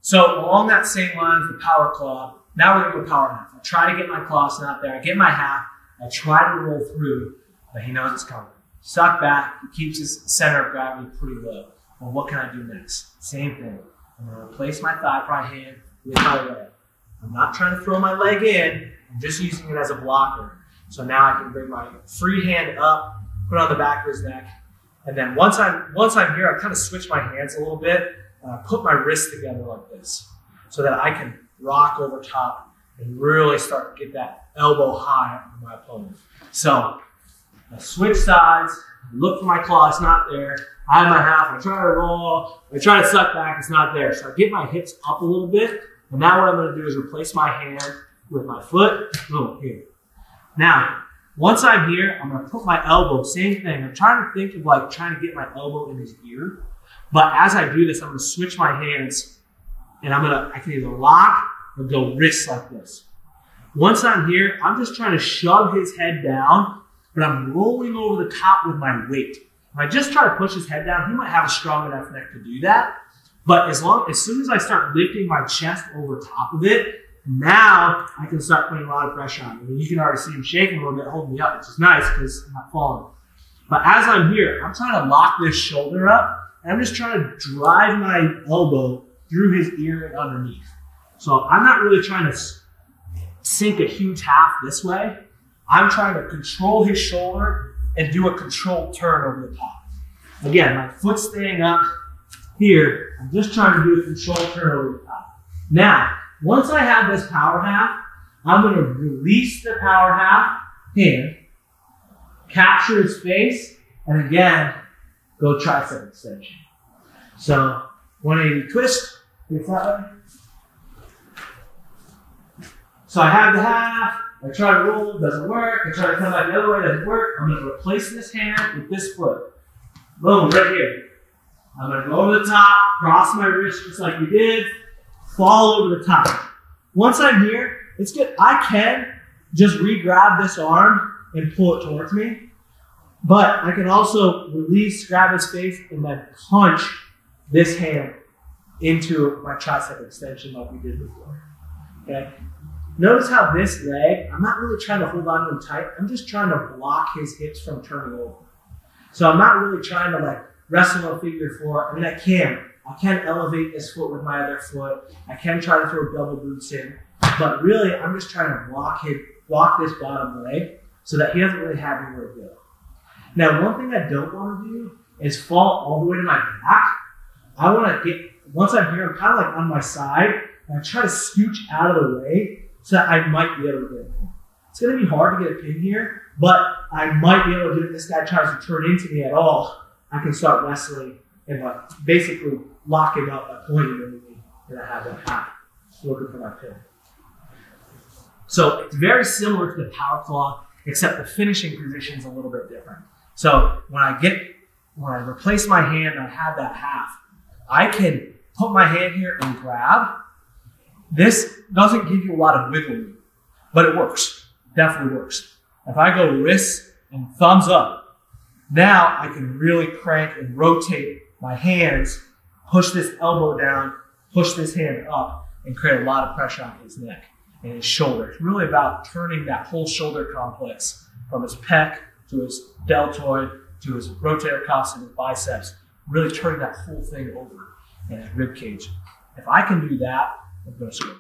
So along that same line as the power claw, now we're going to go power half. I try to get my claws not there. I get my half. I try to roll through, but he knows it's coming. Suck back. He keeps his center of gravity pretty low. Well, what can I do next? Same thing. I'm going to replace my thigh pry hand with my leg. I'm not trying to throw my leg in. I'm just using it as a blocker. So now I can bring my free hand up, put it on the back of his neck, and then once I'm here, I kind of switch my hands a little bit, and I put my wrists together like this, so that I can rock over top and really start to get that elbow high on my opponent. So I switch sides, look for my claw, it's not there. I have my half, I try to roll, I try to suck back, it's not there. So I get my hips up a little bit, and now what I'm going to do is replace my hand with my foot, boom, here. Now, once I'm here, I'm going to put my elbow, same thing. I'm trying to think of like trying to get my elbow in his ear. But as I do this, I'm going to switch my hands, and I can either lock or go wrist like this. Once I'm here, I'm just trying to shove his head down, but I'm rolling over the top with my weight. If I just try to push his head down, he might have a strong enough neck to do that. But as soon as I start lifting my chest over top of it, now I can start putting a lot of pressure on him. I mean, you can already see him shaking a little bit, holding me up, which is nice because I'm not falling. But as I'm here, I'm trying to lock this shoulder up, and I'm just trying to drive my elbow through his ear and underneath. So I'm not really trying to sink a huge half this way. I'm trying to control his shoulder and do a controlled turn over the top. Again, my foot's staying up here. I'm just trying to do a controlled turn over the top. Now, once I have this power half, I'm going to release the power half hand, capture his face, and again, go tricep extension. So 180 twist, face that way. So I have the half, I try to roll, doesn't work. I try to come back the other way, doesn't work. I'm going to replace this hand with this foot. Boom, right here. I'm going to go over the top, cross my wrist just like we did, fall over the top. Once I'm here, it's good. I can just re-grab this arm and pull it towards me, but I can also release, grab his face, and then punch this hand into my tricep extension like we did before. Okay? Notice how this leg, I'm not really trying to hold on to him tight. I'm just trying to block his hips from turning over. So I'm not really trying to like wrestle a figure four. I mean, I can elevate this foot with my other foot. I can try to throw double boots in. But really, I'm just trying to block this bottom leg so that he doesn't really have anywhere to go. Now, one thing I don't want to do is fall all the way to my back. I want to get, once I'm here, I'm kind of like on my side, and I try to scooch out of the way so that I might be able to get a pin. It's going to be hard to get a pin here, but I might be able to do it. If this guy tries to turn into me at all, I can start wrestling and like basically lock him up by pointing him at me, and I have that half looking for my pin. So it's very similar to the power claw, except the finishing position is a little bit different. So when I replace my hand, I have that half. I can put my hand here and grab. This doesn't give you a lot of wiggle room, but it works. Definitely works. If I go wrist and thumbs up, now I can really crank and rotate my hands, push this elbow down, push this hand up, and create a lot of pressure on his neck and his shoulder. It's really about turning that whole shoulder complex from his pec to his deltoid to his rotator cuffs and his biceps, really turning that whole thing over in his rib cage. If I can do that, I'm going to score.